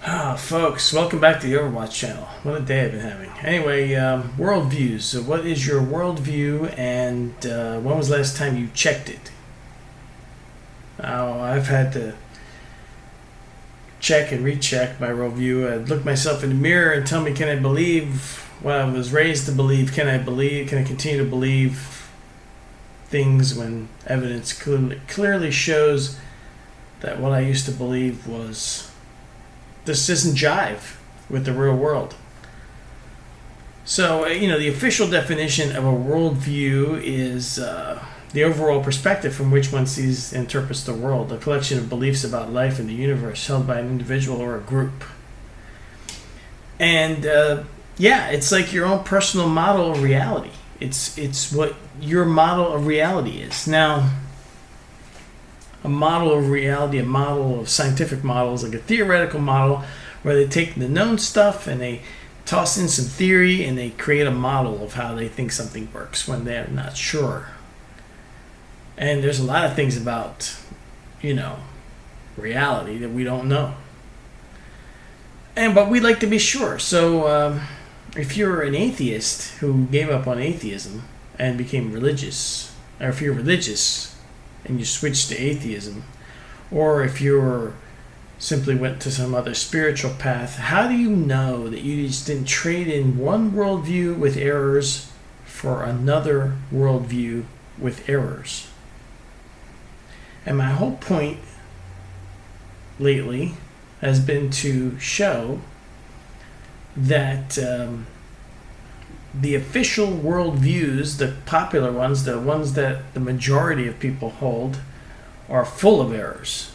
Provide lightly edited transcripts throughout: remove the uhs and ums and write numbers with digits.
Folks, welcome back to the Overwatch channel. What a day I've been having. Anyway, worldviews. So what is your worldview, and when was the last time you checked it? I've had to check and recheck my worldview. I'd look myself in the mirror and tell me, can I believe what I was raised to believe? Can I continue to believe things when evidence clearly shows that what I used to believe this doesn't jive with the real world? So, the official definition of a worldview is the overall perspective from which one sees and interprets the world, a collection of beliefs about life and the universe held by an individual or a group. And, it's like your own personal model of reality. It's what your model of reality is. Now, a model of reality, a model of scientific models, like a theoretical model where they take the known stuff and they toss in some theory and they create a model of how they think something works when they're not sure. And there's a lot of things about, reality that we don't know. But we'd like to be sure. So if you're an atheist who gave up on atheism and became religious, or if you're religious and you switch to atheism, or if you simply went to some other spiritual path, how do you know that you just didn't trade in one worldview with errors for another worldview with errors? And my whole point lately has been to show that the official worldviews, the popular ones, the ones that the majority of people hold, are full of errors.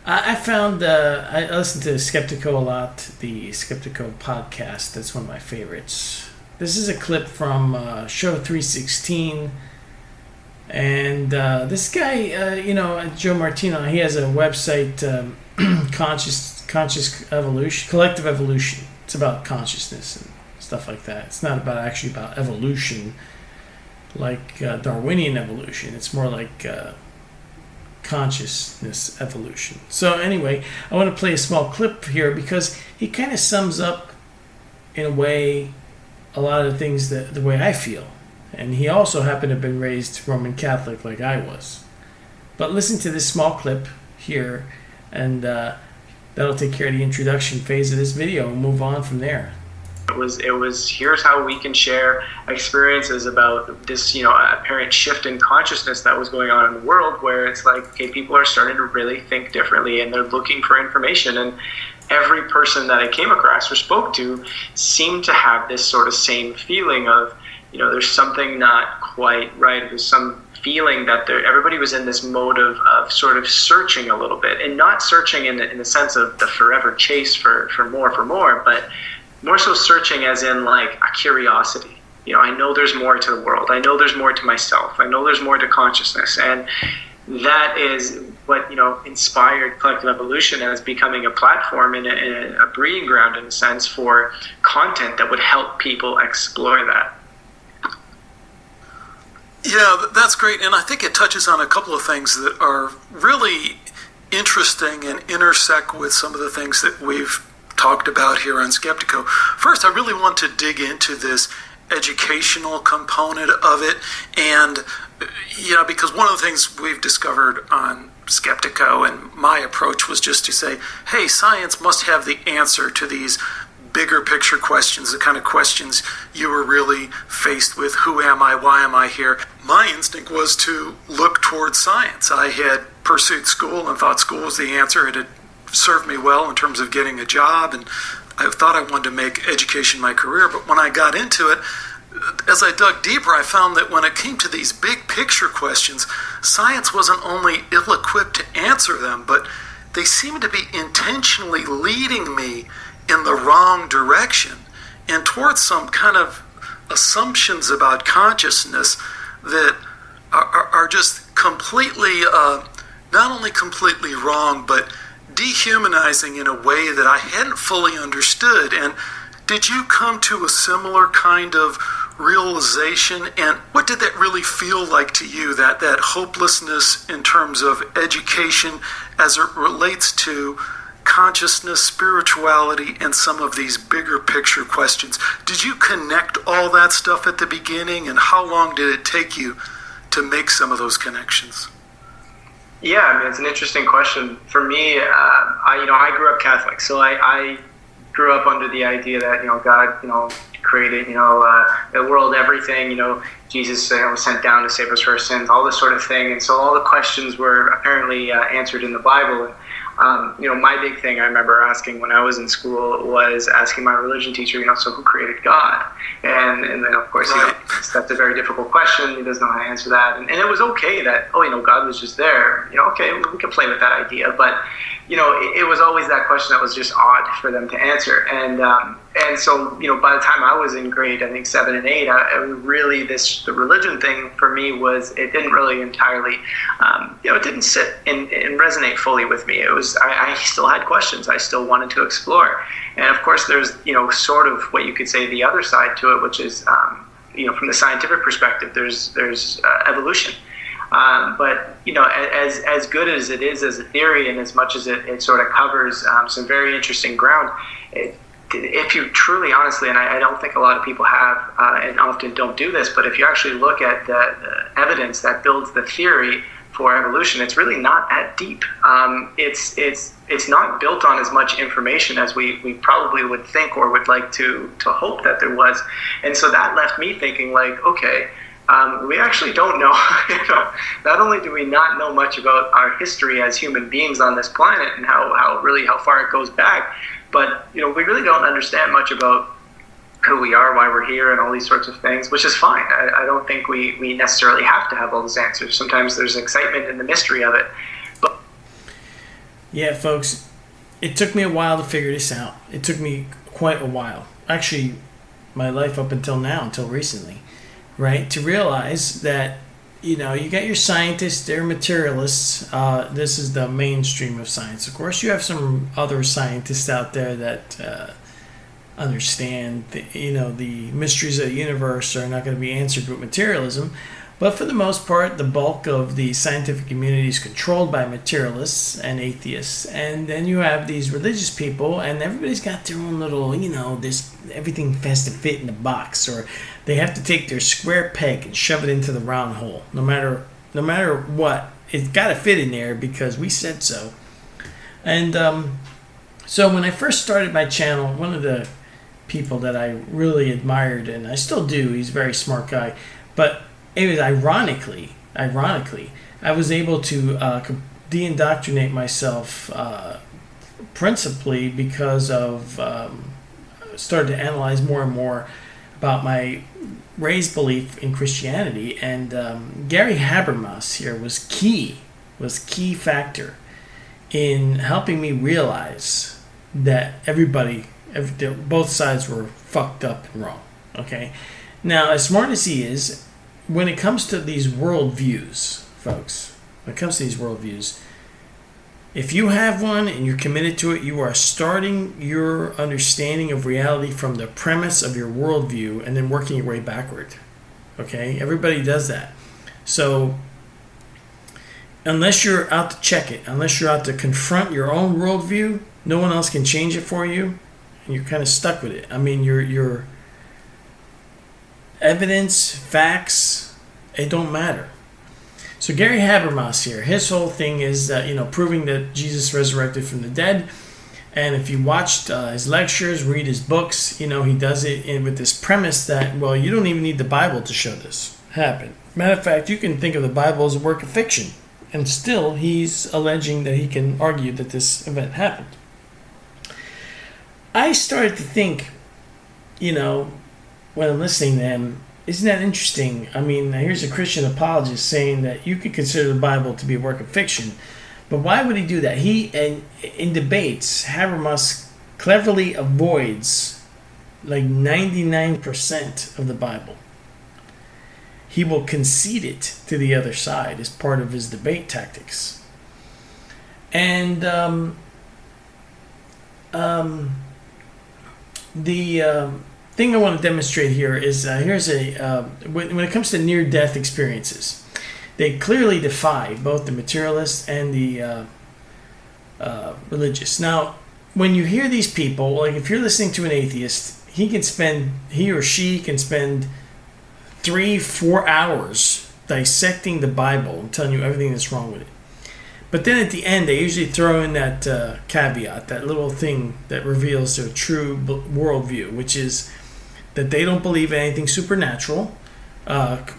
I found, I listen to Skeptico a lot, the Skeptico podcast. That's one of my favorites. This is a clip from show 316. And this guy, Joe Martino, he has a website, Conscious Evolution, Collective Evolution. It's about consciousness and stuff like that. It's not actually about evolution like Darwinian evolution. It's more like consciousness evolution. So anyway, I want to play a small clip here because he kind of sums up, in a way, a lot of the things the way I feel. And he also happened to have been raised Roman Catholic like I was. But listen to this small clip here, and that'll take care of the introduction phase of this video and move on from there. It was here's how we can share experiences about this, apparent shift in consciousness that was going on in the world, where it's like, okay, people are starting to really think differently and they're looking for information. And every person that I came across or spoke to seemed to have this sort of same feeling of, there's something not quite right. There's some feeling that everybody was in this mode of sort of searching a little bit, and not searching in the sense of the forever chase for more, but more so searching as in like a curiosity. I know there's more to the world. I know there's more to myself. I know there's more to consciousness. And that is what, inspired Collective Evolution as becoming a platform and a breeding ground, in a sense, for content that would help people explore that. Yeah, that's great, and I think it touches on a couple of things that are really interesting and intersect with some of the things that we've talked about here on Skeptico. First, I really want to dig into this educational component of it, and because one of the things we've discovered on Skeptico, and my approach was just to say, hey, science must have the answer to these bigger picture questions, the kind of questions you were really faced with. Who am I? Why am I here? My instinct was to look towards science. I had pursued school and thought school was the answer. It had served me well in terms of getting a job, and I thought I wanted to make education my career. But when I got into it, as I dug deeper, I found that when it came to these big picture questions, science wasn't only ill-equipped to answer them, but they seemed to be intentionally leading me in the wrong direction and towards some kind of assumptions about consciousness that are just completely, not only completely wrong, but dehumanizing in a way that I hadn't fully understood. And did you come to a similar kind of realization, and what did that really feel like to you, that hopelessness in terms of education as it relates to consciousness, spirituality, and some of these bigger picture questions? Did you connect all that stuff at the beginning, and how long did it take you to make some of those connections? Yeah, I mean, it's an interesting question. For me, I grew up Catholic, so I grew up under the idea that, God, created, the world, everything, Jesus was sent down to save us for our sins, all this sort of thing. And so all the questions were apparently answered in the Bible. My big thing I remember asking when I was in school was asking my religion teacher, so who created God? And then, of course, right. That's a very difficult question. He doesn't know how to answer that. And it was okay that, God was just there. Okay, we could play with that idea. But, it was always that question that was just odd for them to answer. And so, by the time I was in grade, I think 7 and 8, the religion thing for me it didn't really entirely, it didn't sit and resonate fully with me. It was, I still had questions. I still wanted to explore. And of course, there's, sort of what you could say the other side to it, which is, from the scientific perspective, there's evolution. But as good as it is as a theory, and as much as it sort of covers some very interesting ground, if you truly, honestly, and I don't think a lot of people have, and often don't do this, but if you actually look at the evidence that builds the theory for evolution, it's really not that deep. It's not built on as much information as we probably would think or would like to hope that there was. And so that left me thinking, like, okay, we actually don't know. Not only do we not know much about our history as human beings on this planet and how far it goes back, but we really don't understand much about who we are, why we're here, and all these sorts of things, which is fine. I don't think we necessarily have to have all those answers. Sometimes there's excitement in the mystery of it. But yeah, folks, it took me a while to figure this out. It took me quite a while. Actually, my life up until now, until recently, right? To realize that, you got your scientists, they're materialists. This is the mainstream of science. Of course, you have some other scientists out there that understand, the mysteries of the universe are not going to be answered with materialism. But for the most part, the bulk of the scientific community is controlled by materialists and atheists. And then you have these religious people, and everybody's got their own little, everything has to fit in the box, or they have to take their square peg and shove it into the round hole. No matter what, it's got to fit in there because we said so. And so when I first started my channel, one of the people that I really admired, and I still do, he's a very smart guy, but it was ironically, I was able to de-indoctrinate myself principally because of started to analyze more and more about my raised belief in Christianity, and Gary Habermas here was key factor in helping me realize that both sides were fucked up and wrong. Okay, now as smart as he is, when it comes to these worldviews, folks, if you have one and you're committed to it, you are starting your understanding of reality from the premise of your worldview and then working your way backward. Okay? Everybody does that. So, unless you're out to check it, unless you're out to confront your own worldview, no one else can change it for you, and you're kind of stuck with it. I mean, your evidence, facts, it don't matter. So Gary Habermas here, his whole thing is proving that Jesus resurrected from the dead. And if you watched his lectures, read his books, he does it with this premise that, well, you don't even need the Bible to show this happen. Matter of fact, you can think of the Bible as a work of fiction, and still he's alleging that he can argue that this event happened. I started to think, when I'm listening to him, isn't that interesting? I mean, here's a Christian apologist saying that you could consider the Bible to be a work of fiction. But why would he do that? In debates, Habermas cleverly avoids like 99% of the Bible. He will concede it to the other side as part of his debate tactics. And the thing I want to demonstrate here is here's when it comes to near-death experiences, they clearly defy both the materialist and the religious. Now, when you hear these people, like if you're listening to an atheist, he or she can spend 3-4 hours dissecting the Bible and telling you everything that's wrong with it. But then at the end, they usually throw in that caveat, that little thing that reveals their true worldview, which is that they don't believe in anything supernatural.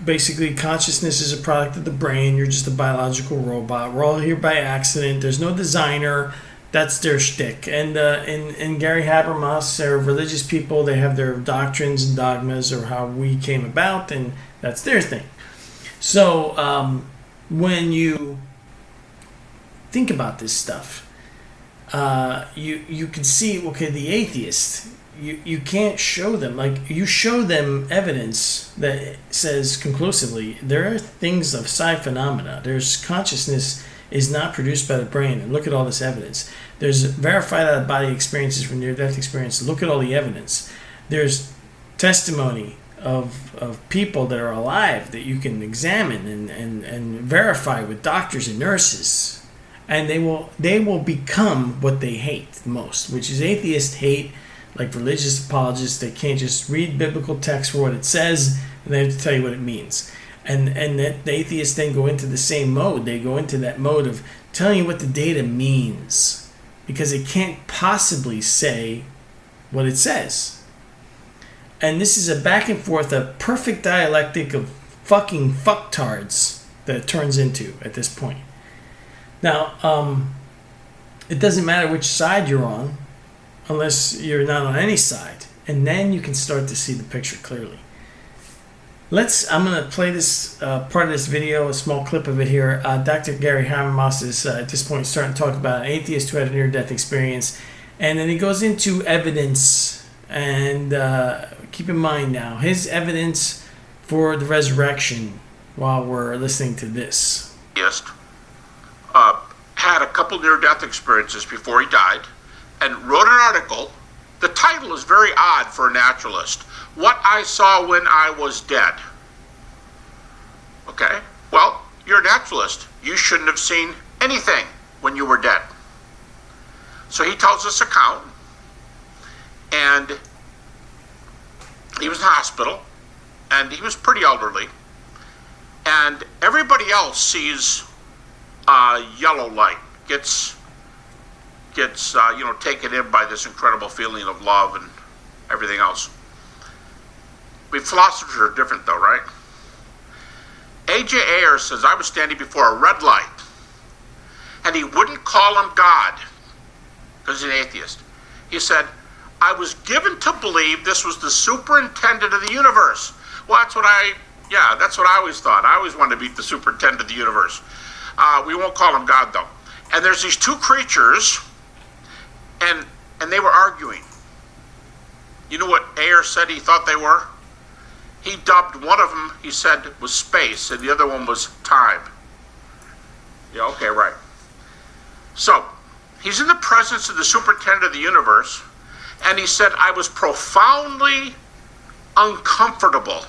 Basically, consciousness is a product of the brain. You're just a biological robot. We're all here by accident. There's no designer. That's their shtick. And Gary Habermas, they're religious people. They have their doctrines and dogmas, or how we came about, and that's their thing. So when you think about this stuff, you can see, okay, the atheist, you can't show them, like, you show them evidence that says conclusively there are things of psi phenomena. There's consciousness is not produced by the brain, and look at all this evidence. There's verified out of body experiences from near-death experience. Look at all the evidence. There's testimony of people that are alive that you can examine and verify with doctors and nurses, and they will become what they hate the most, which is atheists hate, like religious apologists. They can't just read biblical text for what it says, and they have to tell you what it means. And that the atheists then go into the same mode. They go into that mode of telling you what the data means, because it can't possibly say what it says. And this is a back and forth, a perfect dialectic of fucking fucktards that it turns into at this point. Now, it doesn't matter which side you're on, unless you're not on any side. And then you can start to see the picture clearly. I'm going to play this part of this video, a small clip of it here. Dr. Gary Habermas is at this point starting to talk about an atheist who had a near-death experience. And then he goes into evidence. And keep in mind now, his evidence for the resurrection while we're listening to this. Yes. Had a couple near-death experiences before he died, and wrote an article. The title is very odd for a naturalist. What I Saw When I Was Dead. Okay? Well, you're a naturalist. You shouldn't have seen anything when you were dead. So he tells this account, and he was in the hospital, and he was pretty elderly, and everybody else sees yellow light, gets taken in by this incredible feeling of love and everything else. Philosophers are different though, right? Ayer says, I was standing before a red light, and he wouldn't call him God, because he's an atheist. He said, I was given to believe this was the superintendent of the universe. Well, that's what I always thought. I always wanted to be the superintendent of the universe. We won't call him God, though. And there's these two creatures, and they were arguing. You know what Ayer said he thought they were? He dubbed one of them, he said, was space, and the other one was time. Yeah, okay, right. So, he's in the presence of the superintendent of the universe, and he said, I was profoundly uncomfortable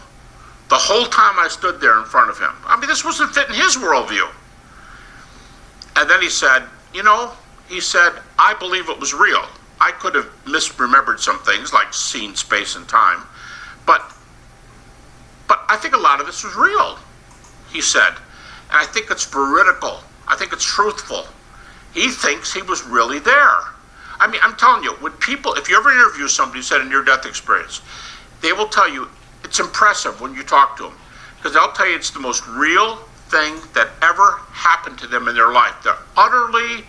the whole time I stood there in front of him. I mean, this wasn't fitting his worldview. And then he said, I believe it was real. I could have misremembered some things, like seeing space and time. But I think a lot of this was real, he said. And I think it's veridical. I think it's truthful. He thinks he was really there. I mean, I'm telling you, if you ever interview somebody who's had a near-death experience, they will tell you it's impressive when you talk to them, because they'll tell you it's the most real thing that ever happened to them in their life. They're utterly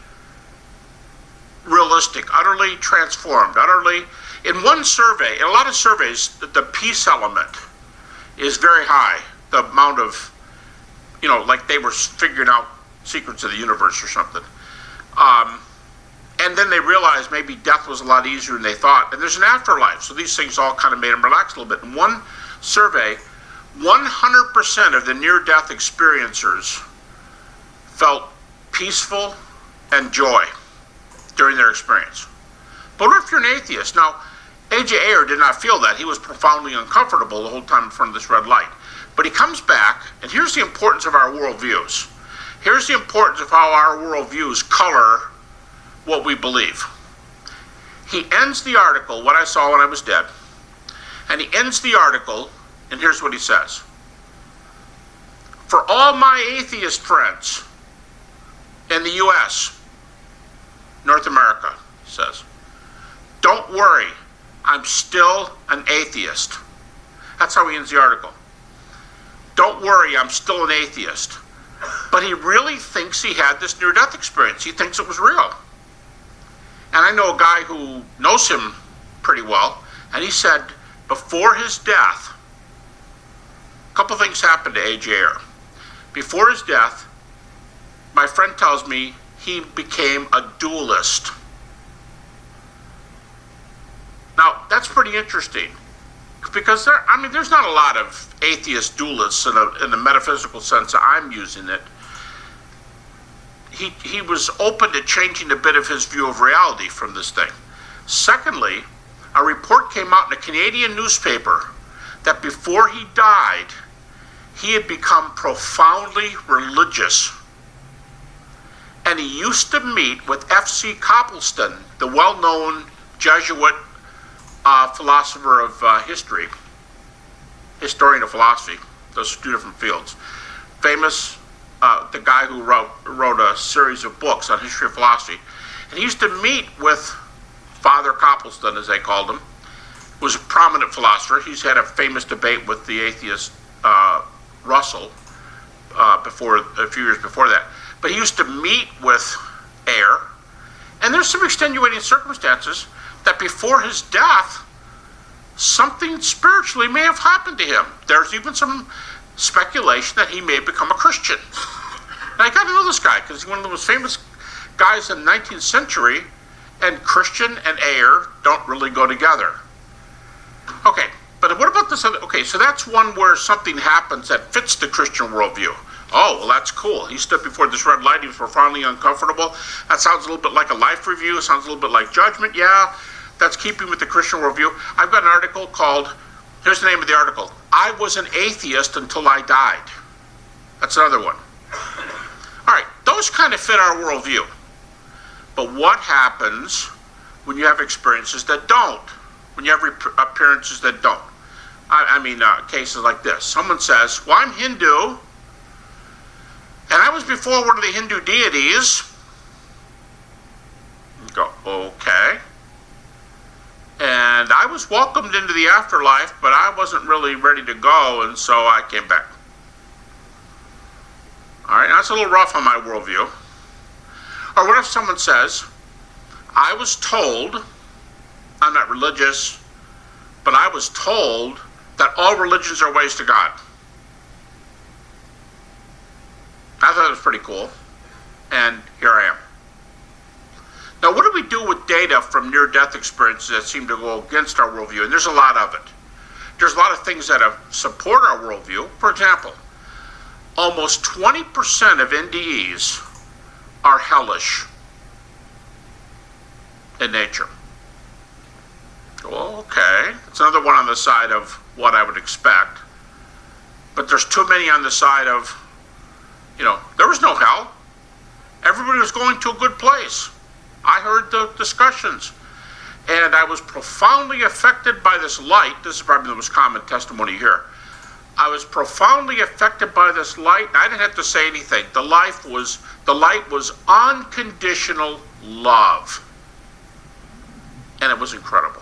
realistic, utterly transformed, in one survey, in a lot of surveys, the peace element is very high. The amount of, like they were figuring out secrets of the universe or something. And then they realized maybe death was a lot easier than they thought. And there's an afterlife. So these things all kind of made them relax a little bit. In one survey, 100% of the near-death experiencers felt peaceful and joy during their experience. But what if you're an atheist? Now, A.J. Ayer did not feel that. He was profoundly uncomfortable the whole time in front of this red light. But he comes back, and here's the importance of our worldviews. Here's the importance of how our worldviews color what we believe. He ends the article, What I Saw When I Was Dead, and he ends the article, and here's what he says. For all my atheist friends in the U.S., North America, he says, don't worry, I'm still an atheist. That's how he ends the article. Don't worry, I'm still an atheist. But he really thinks he had this near-death experience. He thinks it was real. And I know a guy who knows him pretty well, and he said before his death, a couple things happened to A.J. Ayer. Before his death, my friend tells me he became a dualist. Now, that's pretty interesting, because there's not a lot of atheist dualists in the metaphysical sense that I'm using it. He was open to changing a bit of his view of reality from this thing. Secondly, a report came out in a Canadian newspaper that before he died, he had become profoundly religious. And he used to meet with F.C. Copleston, the well-known Jesuit philosopher of history, historian of philosophy, those two different fields. Famous, the guy who wrote a series of books on history of philosophy. And he used to meet with Father Copleston, as they called him, who was a prominent philosopher. He's had a famous debate with the atheist Russell a few years before that. But he used to meet with Ayer, and there's some extenuating circumstances that before his death, something spiritually may have happened to him. There's even some speculation that he may become a Christian. And I got to know this guy because he's one of the most famous guys in the 19th century, and Christian and Ayer don't really go together. Okay, but what about this other? Okay, so that's one where something happens that fits the Christian worldview. Oh, well, that's cool. He stood before this red light. He was profoundly uncomfortable. That sounds a little bit like a life review. It sounds a little bit like judgment. Yeah, that's keeping with the Christian worldview. I've got an article called, here's the name of the article, I Was an Atheist Until I Died. That's another one. All right, those kind of fit our worldview. But what happens when you have experiences that don't? When you have appearances that don't? Cases like this. Someone says, well, I'm Hindu, and I was before one of the Hindu deities. You go, okay. And I was welcomed into the afterlife, but I wasn't really ready to go, and so I came back. All right, that's a little rough on my worldview. Or what if someone says, I was told, I'm not religious, but I was told that all religions are ways to God. I thought it was pretty cool, and here I am. Now, what do we do with data from near-death experiences that seem to go against our worldview? And there's a lot of it. There's a lot of things that support our worldview. For example, almost 20% of NDEs are hellish in nature. Well, okay. It's another one on the side of what I would expect. But there's too many on the side of, there was no hell. Everybody was going to a good place. I heard the discussions. And I was profoundly affected by this light. This is probably the most common testimony here. I was profoundly affected by this light. I didn't have to say anything. The light was unconditional love. And it was incredible.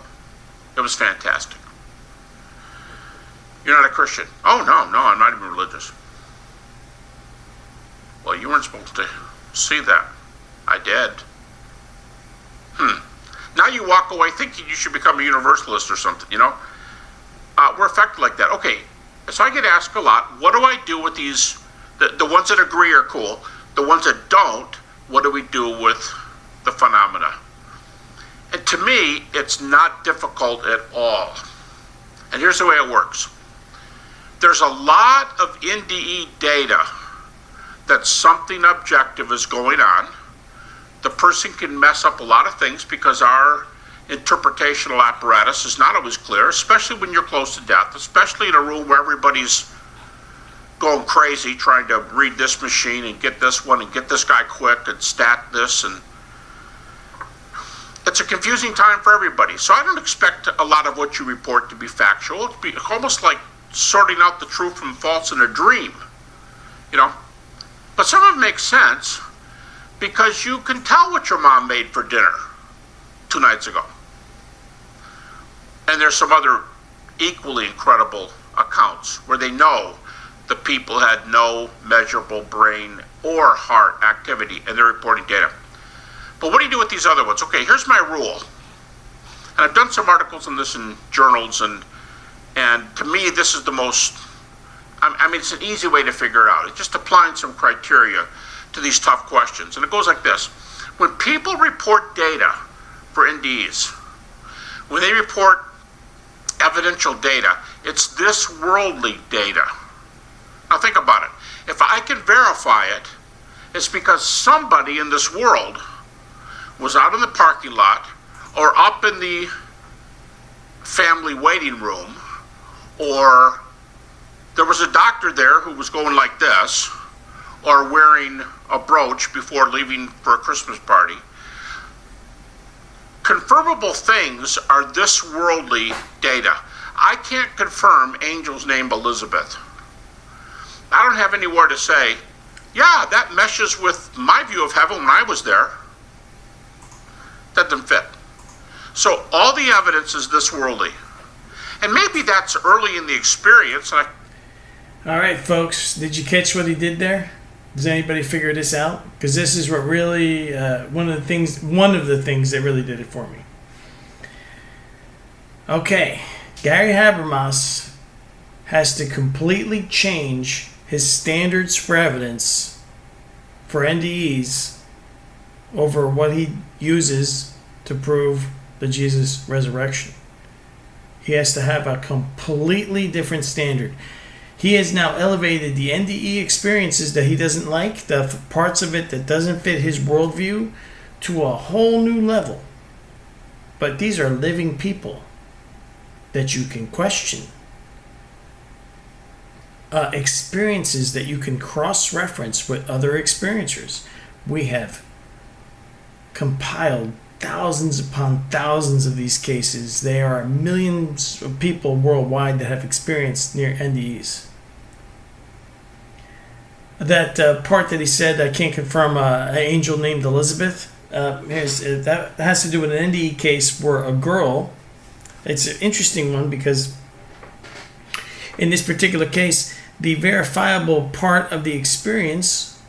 It was fantastic. You're not a Christian. Oh, no, I'm not even religious. Well, you weren't supposed to see that. I did. Now you walk away thinking you should become a universalist or something, We're affected like that. Okay, so I get asked a lot, what do I do with these, the ones that agree are cool, the ones that don't, what do we do with the phenomena? And to me, it's not difficult at all. And here's the way it works. There's a lot of NDE data that something objective is going on. The person can mess up a lot of things because our interpretational apparatus is not always clear, especially when you're close to death, especially in a room where everybody's going crazy trying to read this machine and get this one and get this guy quick and stat this, and it's a confusing time for everybody. So I don't expect a lot of what you report to be factual. It'd be almost like sorting out the true from false in a dream, you know. But some of it makes sense because you can tell what your mom made for dinner 2 nights ago. And there's some other equally incredible accounts where they know the people had no measurable brain or heart activity, and they're reporting data. But what do you do with these other ones? Okay, here's my rule. And I've done some articles on this in journals, and to me, this is the most, I mean, it's an easy way to figure it out. It's just applying some criteria to these tough questions. And it goes like this. When people report data for NDEs, when they report evidential data, it's this worldly data. Now think about it. If I can verify it, it's because somebody in this world was out in the parking lot or up in the family waiting room, or there was a doctor there who was going like this, or wearing a brooch before leaving for a Christmas party. Confirmable things are this worldly data. I can't confirm Angel's name Elizabeth. I don't have anywhere to say, yeah, that meshes with my view of heaven when I was there. That doesn't fit. So all the evidence is this worldly. And maybe that's early in the experience. All right, folks, did you catch what he did there? Does anybody figure this out? Because this is what really, one of the things that really did it for me. Okay, Gary Habermas has to completely change his standards for evidence for NDEs over what he uses to prove the Jesus resurrection. He has to have a completely different standard. He has now elevated the NDE experiences that he doesn't like, the parts of it that doesn't fit his worldview, to a whole new level. But these are living people that you can question. Experiences that you can cross-reference with other experiencers. We have compiled thousands upon thousands of these cases. There are millions of people worldwide that have experienced near NDEs. That part that he said, I can't confirm an angel named Elizabeth, that has to do with an NDE case where a girl, it's an interesting one because in this particular case, the verifiable part of the experience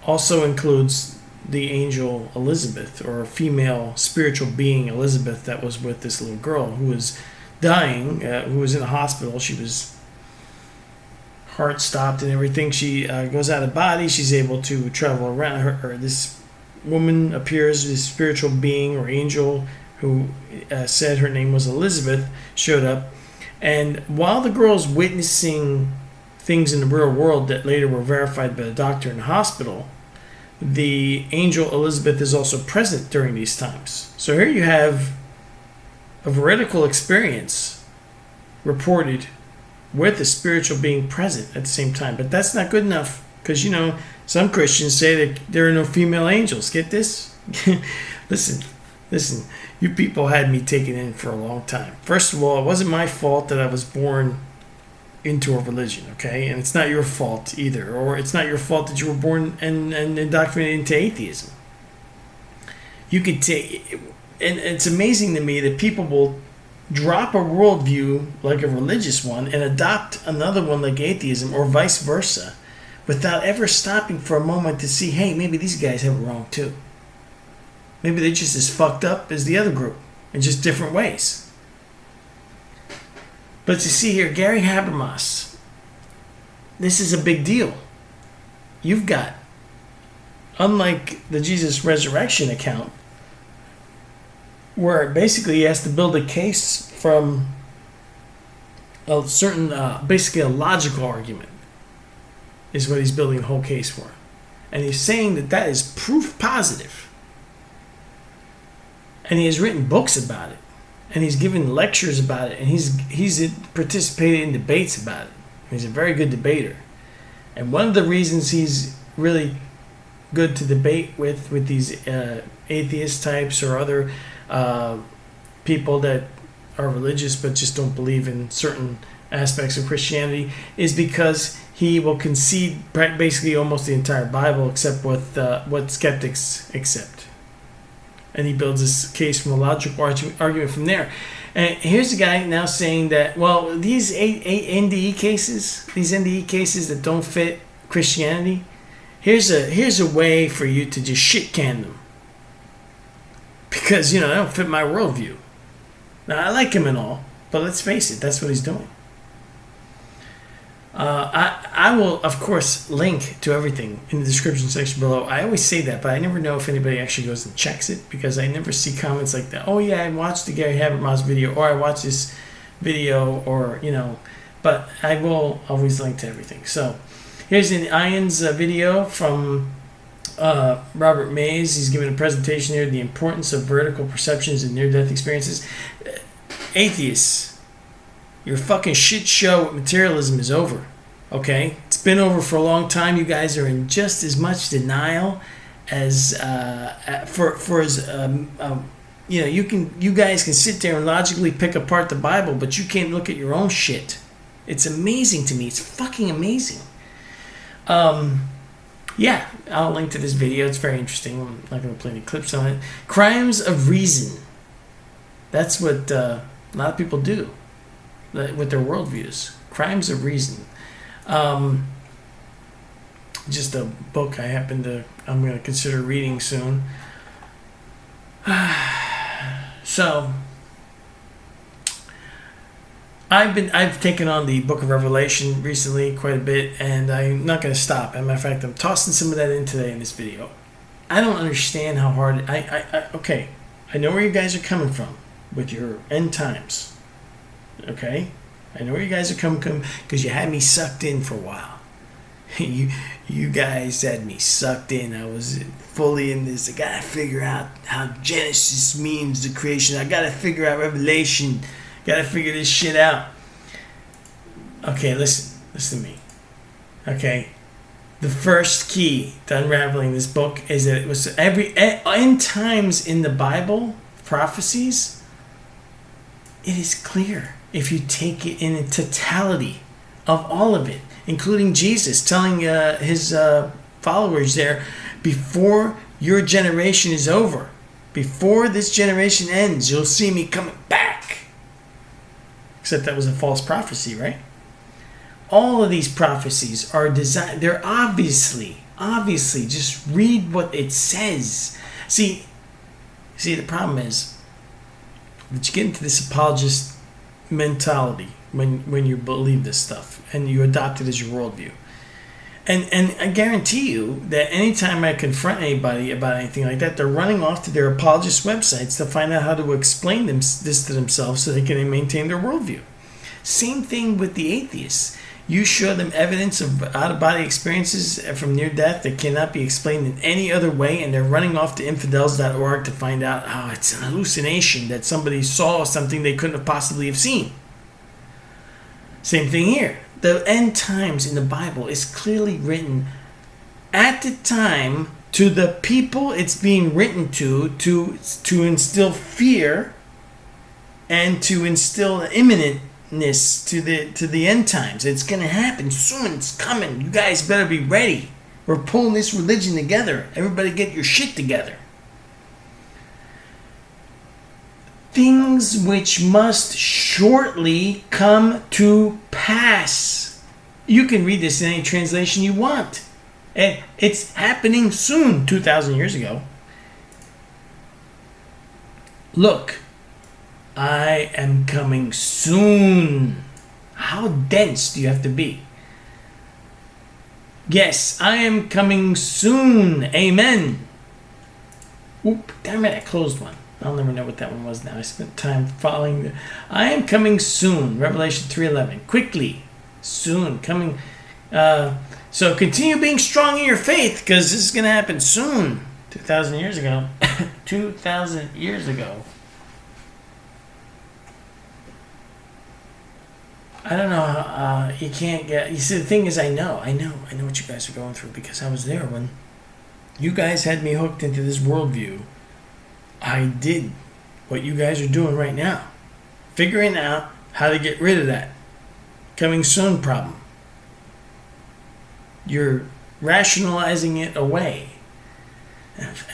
also includes the angel Elizabeth, or a female spiritual being Elizabeth that was with this little girl who was dying, who was in a hospital. She was heart stopped and everything. She goes out of body. She's able to travel around. Her this woman appears, this spiritual being or angel who said her name was Elizabeth, showed up. And while the girl's witnessing things in the real world that later were verified by the doctor in the hospital, the angel Elizabeth is also present during these times. So here you have a veridical experience reported with a spiritual being present at the same time. But that's not good enough because, you know, some Christians say that there are no female angels. Get this? Listen, you people had me taken in for a long time. First of all, it wasn't my fault that I was born into a religion, okay? And it's not your fault either. Or it's not your fault that you were born and indoctrinated into atheism. You could take, and it's amazing to me that people will drop a worldview like a religious one and adopt another one like atheism, or vice versa, without ever stopping for a moment to see, hey, maybe these guys have it wrong too. Maybe they're just as fucked up as the other group in just different ways. But you see here, Gary Habermas, this is a big deal. You've got, unlike the Jesus resurrection account, where basically he has to build a case from a certain, basically a logical argument, is what he's building the whole case for. And he's saying that that is proof positive. And he has written books about it. And he's given lectures about it. And he's participated in debates about it. He's a very good debater. And one of the reasons he's really good to debate with these atheist types or other people that are religious but just don't believe in certain aspects of Christianity is because he will concede basically almost the entire Bible except what skeptics accept. And he builds this case from a logical argument from there. And here's a guy now saying that, well, these NDE cases that don't fit Christianity, here's a way for you to just shit can them. Because, they don't fit my worldview. Now, I like him and all, but let's face it, that's what he's doing. I will, of course, link to everything in the description section below. I always say that, but I never know if anybody actually goes and checks it because I never see comments like that. Oh, yeah, I watched the Gary Habermas video, or I watched this video, or, but I will always link to everything. So here's an Ayer's video from Robert Mays. He's giving a presentation here, The Importance of Vertical Perceptions in Near-Death Experiences. Atheists, your fucking shit show with materialism is over, okay? It's been over for a long time. You guys are in just as much denial as you guys can sit there and logically pick apart the Bible, but you can't look at your own shit. It's amazing to me. It's fucking amazing. Yeah, I'll link to this video. It's very interesting. I'm not going to play any clips on it. Crimes of reason. That's what a lot of people do with their worldviews. Crimes of reason. Just a book I'm going to consider reading soon. So I've taken on the Book of Revelation recently quite a bit, and I'm not going to stop. As a matter of fact, I'm tossing some of that in today in this video. I don't understand how hard okay, I know where you guys are coming from with your end times. Okay, I know where you guys are coming because you had me sucked in for a while. You guys had me sucked in. I was fully in this. I gotta figure out how Genesis means the creation. I gotta figure out Revelation. Gotta figure this shit out. Okay, listen to me. Okay, the first key to unraveling this book is that it was every end times in the Bible prophecies. It is clear if you take it in a totality of all of it, including Jesus telling his followers there, before your generation is over, before this generation ends, you'll see me coming back. Except that was a false prophecy, right? All of these prophecies are designed, they're obviously, just read what it says. See, the problem is that you get into this apologist mentality when you believe this stuff and you adopt it as your worldview. And I guarantee you that anytime I confront anybody about anything like that, they're running off to their apologist websites to find out how to explain this to themselves so they can maintain their worldview. Same thing with the atheists. You show them evidence of out-of-body experiences from near death that cannot be explained in any other way, and they're running off to infidels.org to find out how it's an hallucination that somebody saw something they couldn't have possibly have seen. Same thing here. The end times in the Bible is clearly written at the time to the people it's being written to instill fear and to instill imminentness to the end times. It's going to happen soon. It's coming. You guys better be ready. We're pulling this religion together. Everybody get your shit together. Things which must shortly come to pass. You can read this in any translation you want. And it's happening soon, 2,000 years ago. Look, I am coming soon. How dense do you have to be? Yes, I am coming soon. Amen. Oop, damn it, I closed one. I'll never know what that one was now. I spent time following. I am coming soon. Revelation 3:11. Quickly. Soon. Coming. So continue being strong in your faith because this is going to happen soon. 2,000 years ago. 2,000 years ago. I don't know how, you can't get... You see, the thing is, I know what you guys are going through because I was there when you guys had me hooked into this worldview. I did what you guys are doing right now. Figuring out how to get rid of that coming soon problem. You're rationalizing it away.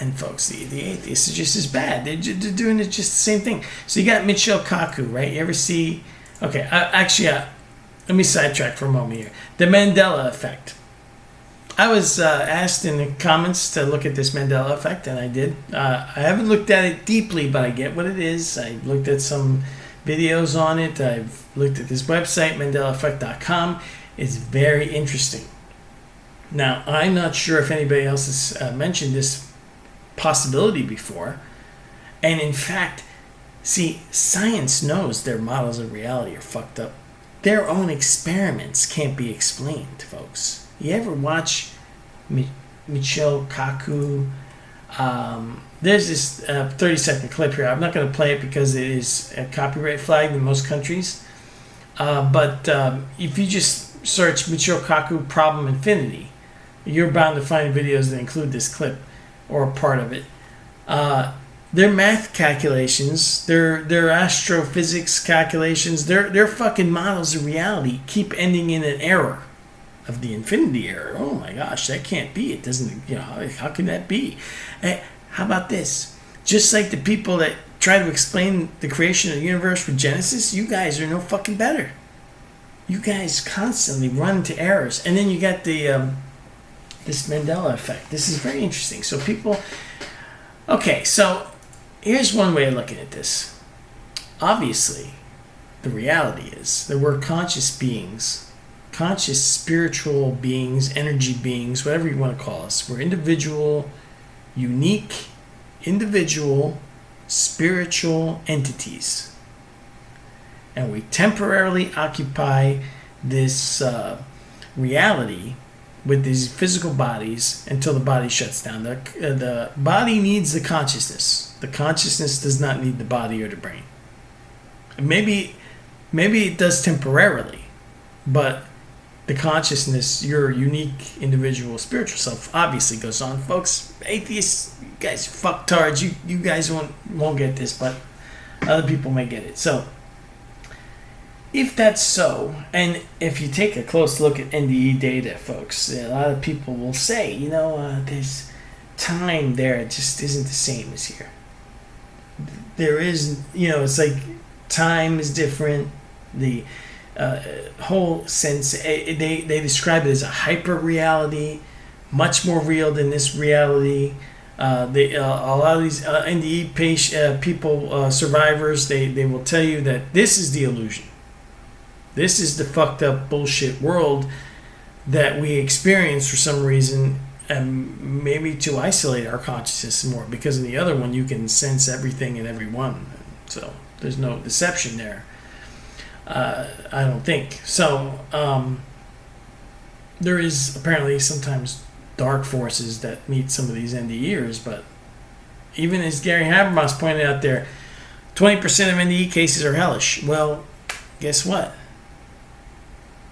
And folks, the atheists are just as bad. They're doing it just the same thing. So you got Michio Kaku, right? You ever see... Okay, let me sidetrack for a moment here. The Mandela effect. I was asked in the comments to look at this Mandela effect, and I did. I haven't looked at it deeply, but I get what it is. I looked at some videos on it. I've looked at this website, MandelaEffect.com. It's very interesting. Now, I'm not sure if anybody else has mentioned this possibility before. And in fact, see, science knows their models of reality are fucked up. Their own experiments can't be explained, folks. You ever watch Michio Kaku? There's this 30-second clip here. I'm not going to play it because it is a copyright flag in most countries. But if you just search Michio Kaku problem infinity, you're bound to find videos that include this clip or a part of it. Their math calculations, their astrophysics calculations, their fucking models of reality keep ending in an error of the infinity error. Oh my gosh, that can't be. It doesn't, how can that be? How about this? Just like the people that try to explain the creation of the universe with Genesis, you guys are no fucking better. You guys constantly run into errors. And then you got the this Mandela effect. This is very interesting. So people... Okay, so here's one way of looking at this. Obviously, the reality is that we're conscious beings, conscious spiritual beings, energy beings, whatever you want to call us. We're individual, unique, individual, spiritual entities. And we temporarily occupy this reality with these physical bodies until the body shuts down. The body needs the consciousness. The consciousness does not need the body or the brain. Maybe it does temporarily, but the consciousness, your unique individual spiritual self, obviously goes on. Folks, atheists, you guys are fucktards. You guys won't get this, but other people may get it. So, if that's so, and if you take a close look at NDE data, folks, a lot of people will say, there's time there, it just isn't the same as here. There is, it's like time is different. The whole sense, they describe it as a hyper reality, much more real than this reality. A lot of these NDE people, survivors, they will tell you that this is the illusion. This is the fucked up bullshit world that we experience for some reason, and maybe to isolate our consciousness more, because in the other one you can sense everything and everyone. So there's no deception there. I don't think. So there is apparently sometimes dark forces that meet some of these NDEers, but even as Gary Habermas pointed out there, 20% of NDE cases are hellish. Well, guess what?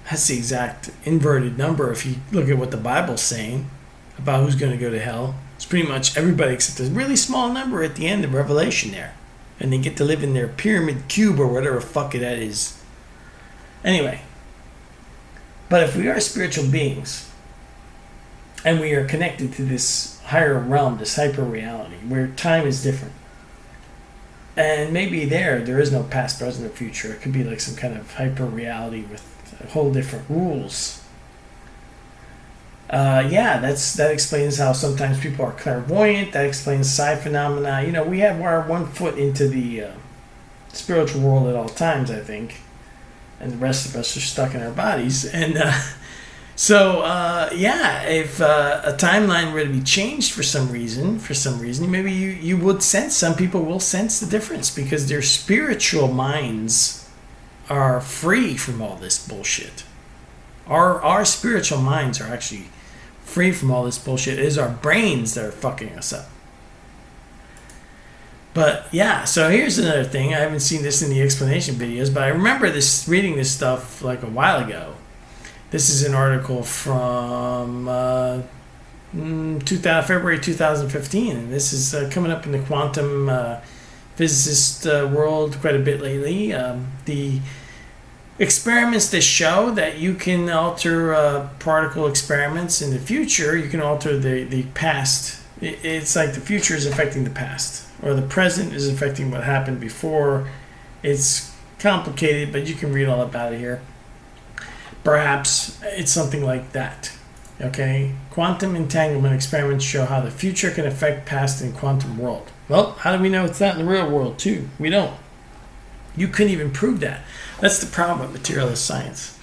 That's the exact inverted number if you look at what the Bible's saying about who's going to go to hell. It's pretty much everybody except a really small number at the end of Revelation there. And they get to live in their pyramid cube or whatever fuck that is. Anyway. But if we are spiritual beings, and we are connected to this higher realm, this hyper reality, where time is different. And maybe there is no past, present, or future. It could be like some kind of hyper reality with whole different rules. That explains how sometimes people are clairvoyant. That explains psi phenomena. We have our one foot into the spiritual world at all times, I think, and the rest of us are stuck in our bodies. And if a timeline were to be changed for some reason, maybe you would sense. Some people will sense the difference because their spiritual minds are free from all this bullshit. Our spiritual minds are actually free from all this bullshit. It is our brains that are fucking us up. But yeah, so here's another thing. I haven't seen this in the explanation videos, but I remember reading this stuff like a while ago. This is an article from February 2015, and this is coming up in the quantum physicist world quite a bit lately. The experiments that show that you can alter particle experiments in the future, you can alter the past. It's like the future is affecting the past, or the present is affecting what happened before. It's complicated, but you can read all about it here. Perhaps it's something like that. Okay? Quantum entanglement experiments show how the future can affect past in quantum world. Well, how do we know it's not in the real world too? We don't. You couldn't even prove that. That's the problem with materialist science.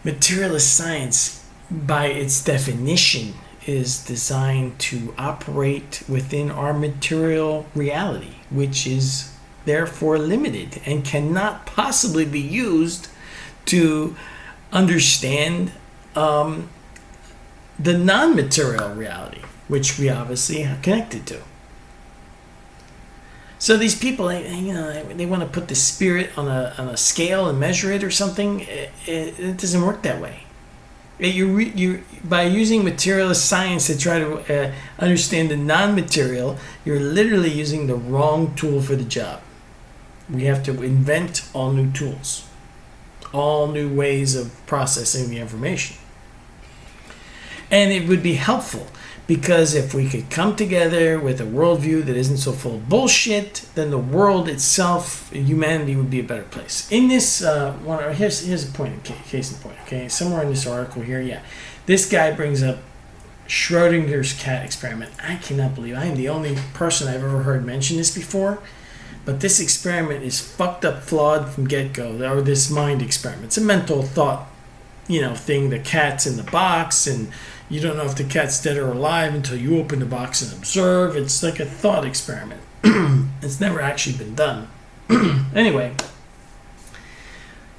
Materialist science, by its definition, is designed to operate within our material reality, which is therefore limited and cannot possibly be used to understand the non-material reality, which we obviously are connected to. So these people, they want to put the spirit on a scale and measure it or something. It doesn't work that way. You by using materialist science to try to understand the non-material, you're literally using the wrong tool for the job. We have to invent all new tools, all new ways of processing the information. And it would be helpful, because if we could come together with a worldview that isn't so full of bullshit, then the world itself, humanity, would be a better place. In this one, here's a point, case in point. Okay, somewhere in this article here, yeah, this guy brings up Schrodinger's cat experiment. I cannot believe I am the only person I've ever heard mention this before. But this experiment is fucked up, flawed from get-go. Or this mind experiment. It's a mental thought, thing. The cat's in the box, and you don't know if the cat's dead or alive until you open the box and observe. It's like a thought experiment. It's never actually been done. Anyway.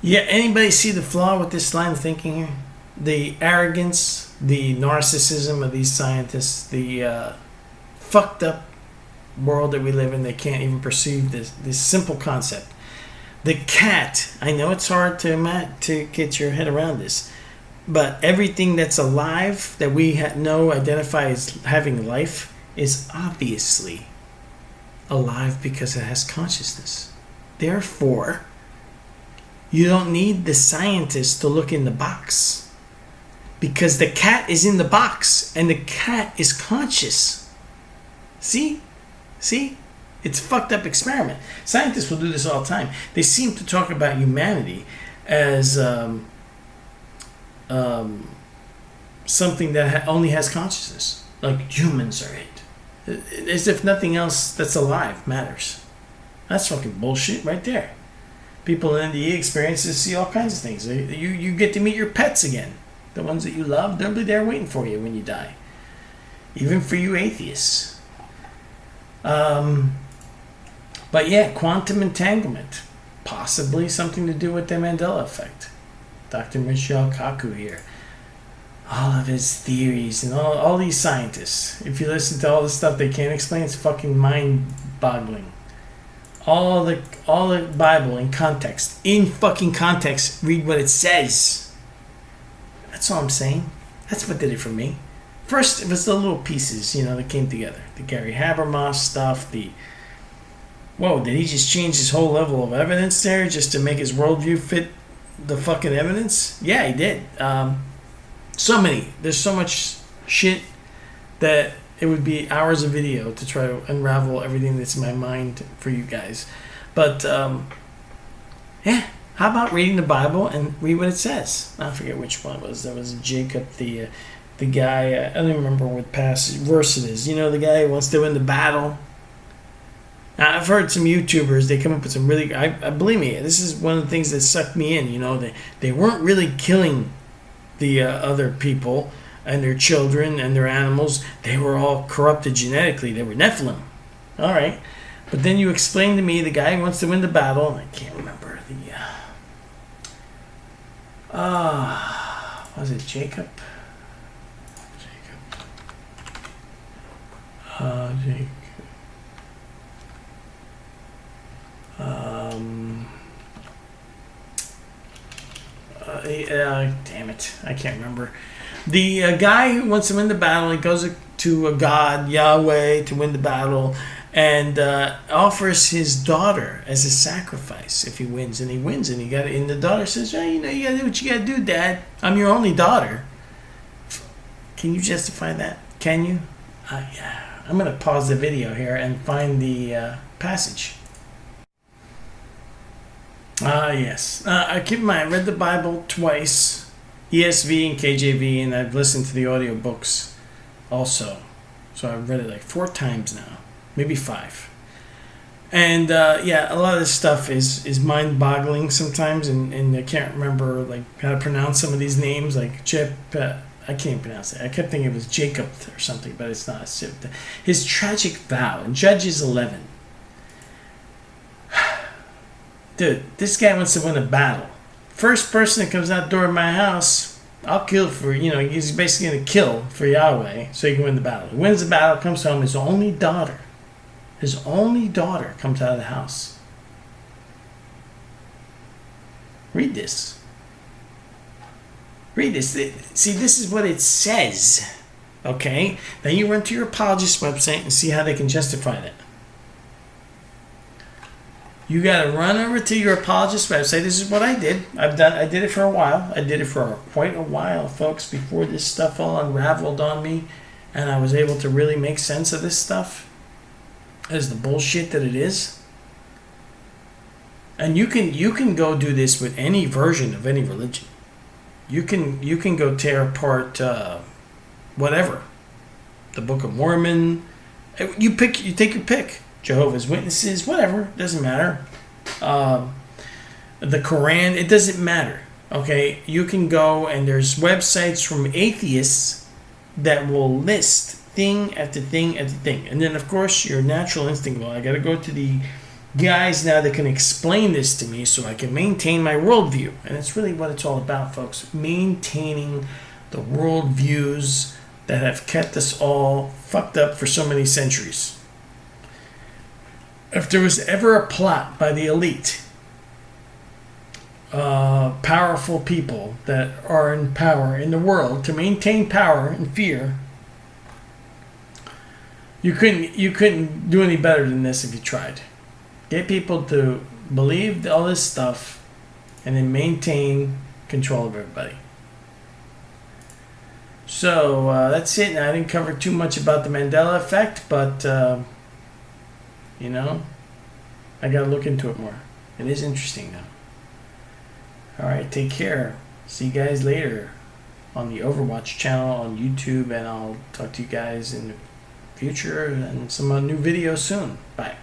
Yeah, anybody see the flaw with this line of thinking here? The arrogance, the narcissism of these scientists, the fucked up world that we live in. They can't even perceive this simple concept. The cat, I know it's hard to get your head around this, but everything that's alive that we identify as having life is obviously alive because it has consciousness. Therefore, you don't need the scientist to look in the box, because the cat is in the box and the cat is conscious. See? It's a fucked up experiment. Scientists will do this all the time. They seem to talk about humanity as something that only has consciousness. Like humans are it. As if nothing else that's alive matters. That's fucking bullshit right there. People in NDE experiences see all kinds of things. You get to meet your pets again. The ones that you love, they'll be there waiting for you when you die. Even for you atheists. But yeah, quantum entanglement. Possibly something to do with the Mandela effect. Dr. Michio Kaku here. All of his theories and all these scientists. If you listen to all the stuff they can't explain, it's fucking mind-boggling. All the Bible in context. In fucking context, read what it says. That's all I'm saying. That's what did it for me. First, it was the little pieces, that came together. The Gary Habermas stuff, whoa, did he just change his whole level of evidence there just to make his worldview fit the fucking evidence? Yeah, he did. There's so much shit that it would be hours of video to try to unravel everything that's in my mind for you guys. But, yeah, how about reading the Bible and read what it says? I forget which one it was. That was Jacob, the guy, I don't even remember what verse it is. The guy who wants to win the battle. Now, I've heard some YouTubers, they come up with some really, I believe me, this is one of the things that sucked me in, they weren't really killing the other people and their children and their animals. They were all corrupted genetically. They were Nephilim. All right. But then you explain to me the guy who wants to win the battle, and I can't remember was it Jacob? Jacob. damn it, I can't remember. The guy who wants to win the battle, he goes to a god, Yahweh, to win the battle, and offers his daughter as a sacrifice if he wins. And he wins, and and the daughter says, oh, you gotta do what you gotta do, Dad. I'm your only daughter. Can you justify that? Can you? Yeah. I'm gonna pause the video here and find the passage. Yes. I keep in mind, I read the Bible twice. ESV and KJV, and I've listened to the audiobooks also. So I've read it like 4 times now, maybe 5. And a lot of this stuff is mind-boggling sometimes, and I can't remember like how to pronounce some of these names, like Chip. I can't pronounce it. I kept thinking it was Jacob or something, but it's not. His tragic vow in Judges 11. Dude, this guy wants to win a battle. First person that comes out the door of my house, I'll kill for, he's basically going to kill for Yahweh so he can win the battle. He wins the battle, comes home, his only daughter comes out of the house. Read this. See, this is what it says. Okay? Then you run to your apologist website and see how they can justify that. You got to run over to your apologist website. This is what I did. I did it for a while. I did it for quite a while, folks, before this stuff all unraveled on me, and I was able to really make sense of this stuff as the bullshit that it is. And you can go do this with any version of any religion. You can go tear apart whatever, the Book of Mormon. You take your pick. Jehovah's Witnesses, whatever, doesn't matter. The Quran, it doesn't matter. Okay, you can go and there's websites from atheists that will list thing after thing after thing, and then of course your natural instinct. Well, I got to go to the guys now that can explain this to me so I can maintain my worldview, and that's really what it's all about, folks. Maintaining the worldviews that have kept us all fucked up for so many centuries. If there was ever a plot by the elite, powerful people that are in power in the world to maintain power and fear, you couldn't do any better than this if you tried. Get people to believe all this stuff and then maintain control of everybody. So that's it. Now, I didn't cover too much about the Mandela effect, but I gotta look into it more. It is interesting though. Alright, take care. See you guys later on the Overwatch channel on YouTube, and I'll talk to you guys in the future and some new videos soon. Bye.